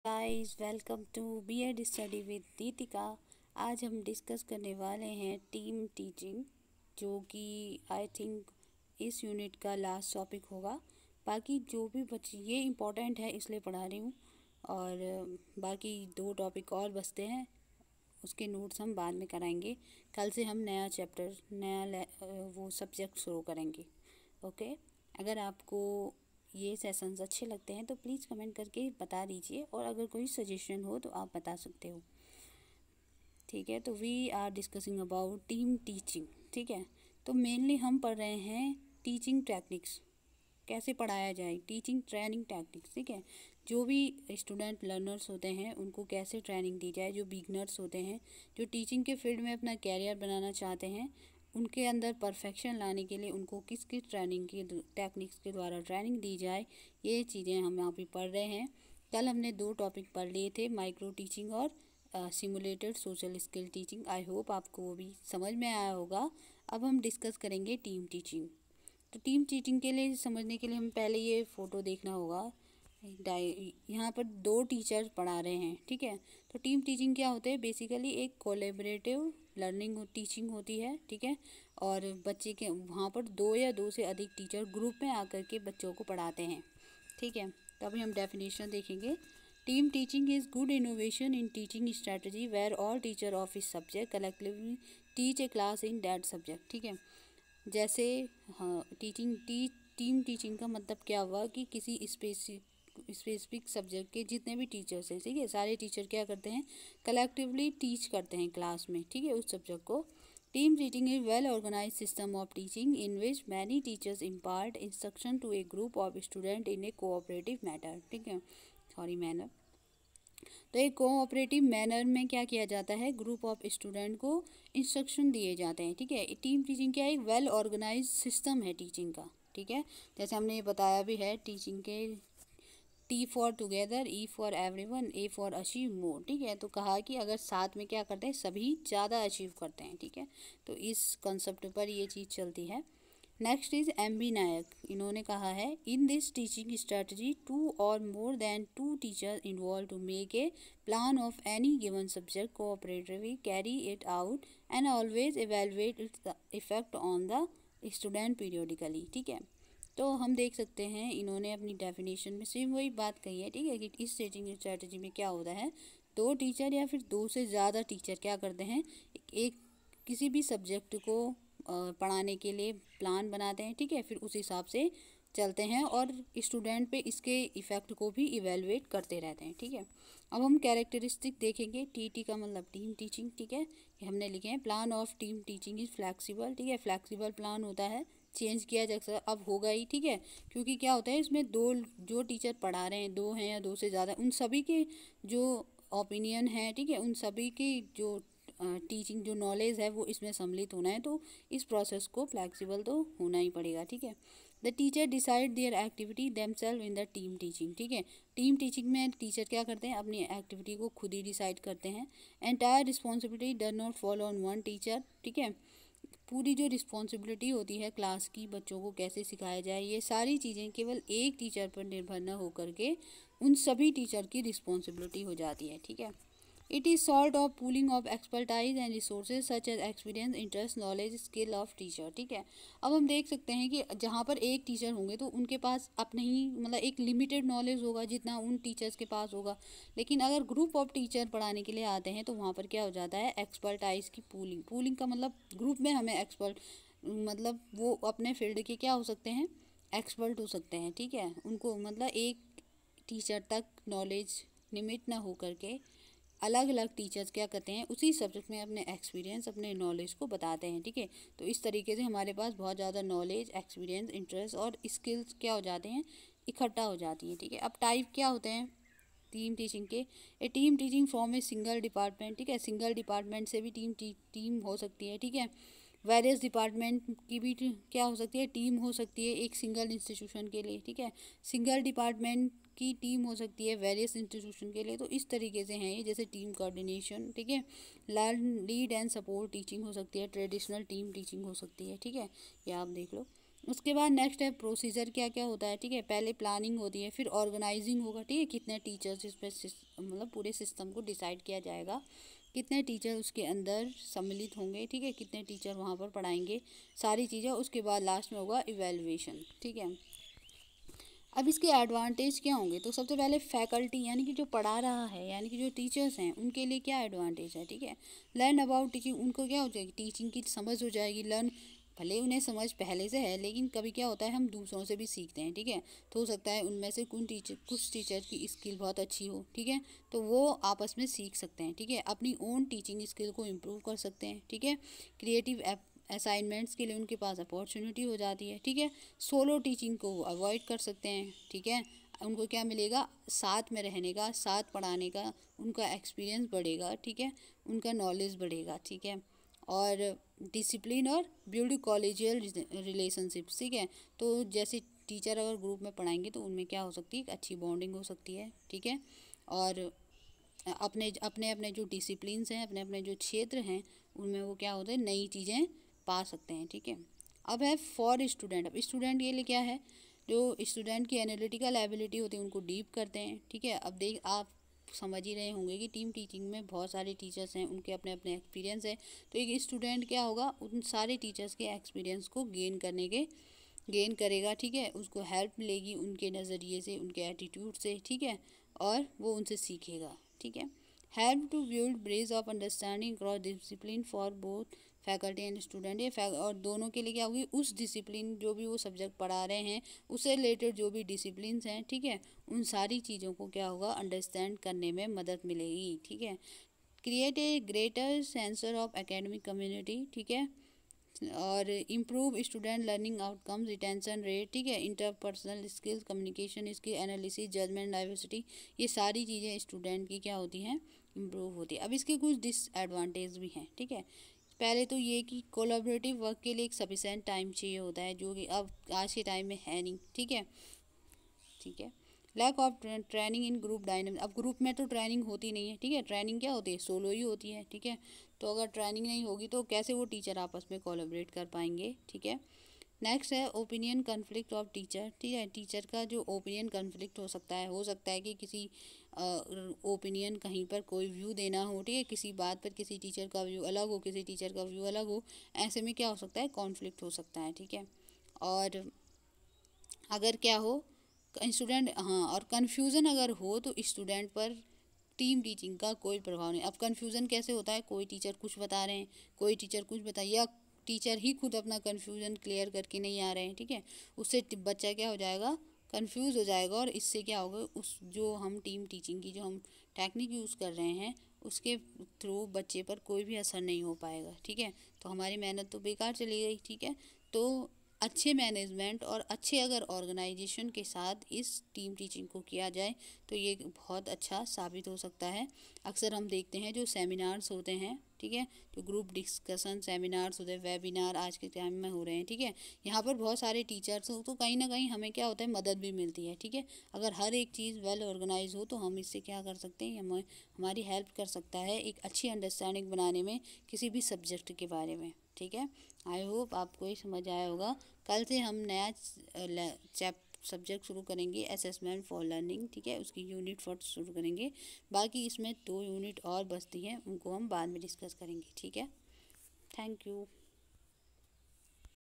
Guys welcome to B Ed study with Ditika. आज हम discuss करने वाले हैं टीम टीचिंग, जो कि आई थिंक इस यूनिट का लास्ट टॉपिक होगा। बाकी जो भी बच्चे ये इम्पोर्टेंट है इसलिए पढ़ा रही हूँ, और बाकी दो टॉपिक और बचते हैं, उसके नोट्स हम बाद में कराएंगे। कल से हम नया चैप्टर वो सब्जेक्ट शुरू करेंगे। ओके, अगर आपको ये सेशंस अच्छे लगते हैं तो प्लीज़ कमेंट करके बता दीजिए, और अगर कोई सजेशन हो तो आप बता सकते हो। ठीक है, तो we are discussing about team teaching. ठीक है, तो मेनली हम पढ़ रहे हैं टीचिंग टेक्निक्स, कैसे पढ़ाया जाए, टीचिंग ट्रेनिंग टेक्निक्स। ठीक है, जो भी स्टूडेंट लर्नर्स होते हैं उनको कैसे ट्रेनिंग दी जाए, जो बिगनर्स होते हैं, जो टीचिंग के फील्ड में अपना कैरियर बनाना चाहते हैं, उनके अंदर परफेक्शन लाने के लिए उनको किस किस ट्रेनिंग की टेक्निक्स के द्वारा ट्रेनिंग दी जाए, ये चीज़ें हम यहाँ पे पढ़ रहे हैं। कल हमने दो टॉपिक पढ़ लिए थे, माइक्रो टीचिंग और simulated social skill teaching. I hope आपको वो भी समझ में आया होगा। अब हम डिस्कस करेंगे टीम टीचिंग। तो टीम टीचिंग के लिए समझने के लिए हम पहले ये फ़ोटो देखना होगा। यहाँ पर दो टीचर पढ़ा रहे हैं। ठीक है, तो टीम टीचिंग क्या होता है, बेसिकली एक कोलेबरेटिव लर्निंग टीचिंग होती है। ठीक है, और बच्चे के वहाँ पर दो या दो से अधिक टीचर ग्रुप में आकर के बच्चों को पढ़ाते हैं। ठीक है, तो अभी हम डेफिनेशन देखेंगे। Team teaching is good innovation in teaching strategy where all teacher of इस subject collectively teach a class in that subject. ठीक है, जैसे हाँ, टीम टीचिंग का मतलब क्या हुआ कि किसी स्पेसिफिक सब्जेक्ट के जितने भी टीचर्स हैं, ठीक है, सारे टीचर क्या करते हैं, कलेक्टिवली टीच करते हैं क्लास में। ठीक है, उस सब्जेक्ट को। Team teaching is well organise system of teaching in which many teachers impart instruction to a group of student in a cooperative matter. ठीक है, सॉरी मैनर। तो एक कोऑपरेटिव मैनर में क्या किया जाता है, ग्रुप ऑफ स्टूडेंट को इंस्ट्रक्शन दिए जाते हैं। ठीक है, टीम टीचिंग क्या है, एक वेल ऑर्गेनाइज सिस्टम है टीचिंग का। ठीक है, जैसे हमने ये बताया भी है टीचिंग के T for together, E for everyone, A for achieve more. ठीक है, तो कहा कि अगर साथ में क्या करते हैं, सभी ज़्यादा अचीव करते हैं। ठीक है, तो इस कॉन्सेप्ट पर ये चीज़ चलती है। Next is MB. नायक, इन्होंने कहा है in this teaching strategy two और more than two teacher involve to make a plan of any given subject cooperatively carry it out and always evaluate its effect on the student periodically. ठीक है, तो हम देख सकते हैं इन्होंने अपनी डेफिनेशन में सेम वही बात कही है। ठीक है, कि इस टीचिंग स्ट्रेटजी में क्या होता है, दो टीचर या फिर दो से ज़्यादा टीचर क्या करते हैं, एक किसी भी सब्जेक्ट को पढ़ाने के लिए प्लान बनाते हैं। ठीक है, फिर उस हिसाब से चलते हैं और स्टूडेंट पे इसके इफ़ेक्ट को भी इवेलुएट करते रहते हैं। ठीक है, अब हम कैरेक्टरिस्टिक देखेंगे। टी का मतलब टीम टीचिंग। ठीक है, ये हमने लिखे हैं, plan of team teaching is flexible. ठीक है, फ्लैक्सीबल प्लान होता है, चेंज किया जा सकता, अब होगा ही। ठीक है, क्योंकि क्या होता है इसमें, दो जो टीचर पढ़ा रहे हैं, दो हैं या दो से ज़्यादा, उन सभी के जो ओपिनियन है, ठीक है, उन सभी की जो टीचिंग जो नॉलेज है वो इसमें सम्मिलित होना है, तो इस प्रोसेस को फ्लैक्सिबल तो होना ही पड़ेगा। ठीक है, the teacher decide their activity themself in the team teaching. ठीक है, टीम टीचिंग में टीचर क्या करते हैं, अपनी एक्टिविटी को खुद ही डिसाइड करते हैं। Entire responsibility does not follow on one teacher. ठीक है, पूरी जो रिस्पॉन्सिबिलिटी होती है क्लास की, बच्चों को कैसे सिखाया जाए, ये सारी चीज़ें केवल एक टीचर पर निर्भर न होकर के उन सभी टीचर की रिस्पॉन्सिबिलिटी हो जाती है। ठीक है, it is sort of pooling of expertise and resources such as experience, interest, knowledge, skill of teacher. ठीक है, अब हम देख सकते हैं कि जहाँ पर एक टीचर होंगे तो उनके पास अपने ही मतलब एक लिमिटेड नॉलेज होगा जितना उन टीचर्स के पास होगा, लेकिन अगर ग्रुप ऑफ टीचर पढ़ाने के लिए आते हैं तो वहाँ पर क्या हो जाता है, एक्सपर्टाइज की पूलिंग। पूलिंग का मतलब ग्रुप में हमें एक्सपर्ट, मतलब वो अपने फील्ड के क्या हो सकते हैं, एक्सपर्ट हो सकते हैं। ठीक है, उनको मतलब एक टीचर तक नॉलेज लिमिट ना हो करके अलग अलग टीचर्स क्या करते हैं, उसी सब्जेक्ट में अपने एक्सपीरियंस, अपने नॉलेज को बताते हैं। ठीक है, तो इस तरीके से हमारे पास बहुत ज़्यादा नॉलेज, एक्सपीरियंस, इंटरेस्ट और स्किल्स क्या हो जाते हैं, इकट्ठा हो जाती हैं। ठीक है, अब टाइप क्या होते हैं टीम टीचिंग के, a team teaching from a single department. ठीक है, सिंगल डिपार्टमेंट से भी टीम हो सकती है। ठीक है, वेरियस डिपार्टमेंट की भी क्या हो सकती है, टीम हो सकती है एक सिंगल इंस्टीट्यूशन के लिए। ठीक है, सिंगल डिपार्टमेंट की टीम हो सकती है वेरियस इंस्टीट्यूशन के लिए। तो इस तरीके से हैं ये, जैसे टीम कोऑर्डिनेशन। ठीक है, learn lead and support teaching हो सकती है, ट्रेडिशनल टीम टीचिंग हो सकती है। ठीक है, ये आप देख लो। उसके बाद नेक्स्ट है प्रोसीजर क्या क्या होता है, ठीक है। पहले प्लानिंग होती है, फिर ऑर्गेनाइजिंग होगा, ठीक है। कितने टीचर्स इस पर मतलब पूरे सिस्टम को डिसाइड किया जाएगा, कितने टीचर उसके अंदर सम्मिलित होंगे, ठीक है, कितने टीचर वहाँ पर पढ़ाएंगे, सारी चीज़ें। उसके बाद लास्ट में होगा इवेलुएशन, ठीक है। अब इसके एडवांटेज क्या होंगे, तो सबसे पहले फैकल्टी यानी कि जो पढ़ा रहा है, यानी कि जो टीचर्स हैं, उनके लिए क्या एडवांटेज है, ठीक है। लर्न अबाउट टीचिंग, उनको क्या हो जाएगी, टीचिंग की समझ हो जाएगी। लर्न, भले उन्हें समझ पहले से है, लेकिन कभी क्या होता है हम दूसरों से भी सीखते हैं, ठीक है। तो हो सकता है उनमें से कुछ टीचर की स्किल बहुत अच्छी हो, ठीक है, तो वो आपस में सीख सकते हैं, ठीक है। अपनी ओन टीचिंग स्किल को इम्प्रूव कर सकते हैं, ठीक है। क्रिएटिव असाइनमेंट्स के लिए उनके पास अपॉर्चुनिटी हो जाती है, ठीक है। सोलो टीचिंग को वो अवॉइड कर सकते हैं, ठीक है। उनको क्या मिलेगा, साथ में रहने का, साथ पढ़ाने का, उनका एक्सपीरियंस बढ़ेगा, ठीक है, उनका नॉलेज बढ़ेगा, ठीक है। और डिसिप्लिन और बिल्ड कॉलेजियल रिलेशनशिप्स, ठीक है। तो जैसे टीचर अगर ग्रुप में पढ़ाएंगे तो उनमें क्या हो सकती है, एक अच्छी बॉन्डिंग हो सकती है, ठीक है। और अपने अपने अपने जो डिसिप्लिन्स हैं, अपने अपने जो क्षेत्र हैं, उनमें वो क्या होते हैं, नई चीज़ें पा सकते हैं, ठीक है। अब है फॉर स्टूडेंट, अब स्टूडेंट के लिए क्या है, जो स्टूडेंट की एनालिटिकल एबिलिटी होती है उनको डीप करते हैं, ठीक है। अब देख आप समझ ही रहे होंगे कि टीम टीचिंग में बहुत सारे टीचर्स हैं, उनके अपने अपने एक्सपीरियंस है। तो एक स्टूडेंट क्या होगा, उन सारे टीचर्स के एक्सपीरियंस को गेन करेगा, ठीक है। उसको हेल्प मिलेगी उनके नज़रिए से, उनके एटीट्यूड से, ठीक है, और वो उनसे सीखेगा, ठीक है। Help to build bridge of understanding cross discipline for both faculty and student, ये और दोनों के लिए क्या होगी, उस डिसिप्लिन जो भी वो सब्जेक्ट पढ़ा रहे हैं उससे रिलेटेड जो भी डिसिप्लिन्स हैं, ठीक है, उन सारी चीज़ों को क्या होगा, अंडरस्टैंड करने में मदद मिलेगी, ठीक है। Create a greater sense of academic community, ठीक है। और improve student learning outcomes, retention rate, ठीक है, interpersonal skills, communication skill, analysis, judgement, diversity, ये सारी चीज़ें स्टूडेंट की क्या होती हैं, इम्प्रूव होती है। अब इसके कुछ डिसएडवांटेज भी हैं, ठीक है। पहले तो ये कि कोलैबोरेटिव वर्क के लिए एक सफिशेंट टाइम चाहिए होता है, जो कि अब आज के टाइम में है नहीं, ठीक है, ठीक है। Lack of training in group dynamics, अब ग्रुप में तो ट्रेनिंग होती नहीं है, ठीक है, ट्रेनिंग क्या होती है, सोलो ही होती है, ठीक है। तो अगर ट्रेनिंग नहीं होगी तो कैसे वो टीचर आपस में कोलैबोरेट कर पाएंगे, ठीक है। नेक्स्ट है ओपिनियन कन्फ्लिक्ट ऑफ टीचर, ठीक है। टीचर का जो ओपिनियन कन्फ्लिक्ट हो सकता है कि किसी ओपिनियन कहीं पर कोई व्यू देना हो, ठीक है, किसी बात पर किसी टीचर का व्यू अलग हो, किसी टीचर का व्यू अलग हो, ऐसे में क्या हो सकता है, कॉन्फ्लिक्ट हो सकता है, ठीक है। और अगर क्या हो, स्टूडेंट, हाँ, और कन्फ्यूज़न अगर हो तो स्टूडेंट पर टीम टीचिंग का कोई प्रभाव नहीं। अब कन्फ्यूज़न कैसे होता है, कोई टीचर कुछ बता रहे हैं, कोई टीचर कुछ बता, या टीचर ही खुद अपना कन्फ्यूज़न क्लियर करके नहीं आ रहे हैं, ठीक है, उससे बच्चा क्या हो जाएगा, कंफ्यूज हो जाएगा। और इससे क्या होगा, उस जो हम टीम टीचिंग की जो हम टेक्निक यूज़ कर रहे हैं उसके थ्रू बच्चे पर कोई भी असर नहीं हो पाएगा, ठीक है। तो हमारी मेहनत तो बेकार चली गई, ठीक है। तो अच्छे मैनेजमेंट और अच्छे अगर ऑर्गेनाइजेशन के साथ इस टीम टीचिंग को किया जाए तो ये बहुत अच्छा साबित हो सकता है। अक्सर हम देखते हैं जो सेमिनार्स होते हैं, ठीक है, जो ग्रुप डिस्कशन सेमिनार्स होते हैं, वेबिनार आज के टाइम में हो रहे हैं, ठीक है, यहाँ पर बहुत सारे टीचर्स हो तो कहीं ना कहीं हमें क्या होता है, मदद भी मिलती है, ठीक है। अगर हर एक चीज़ वेल ऑर्गेनाइज हो तो हम इससे क्या कर सकते हैं, हमें हमारी हेल्प कर सकता है एक अच्छी अंडरस्टैंडिंग बनाने में किसी भी सब्जेक्ट के बारे में, ठीक है। आई होप आपको ये समझ आया होगा। कल से हम नया सब्जेक्ट शुरू करेंगे, असेसमेंट फॉर लर्निंग, ठीक है, उसकी यूनिट 4 शुरू करेंगे। बाकी इसमें 2 यूनिट और बचती हैं, उनको हम बाद में डिस्कस करेंगे, ठीक है। Thank you.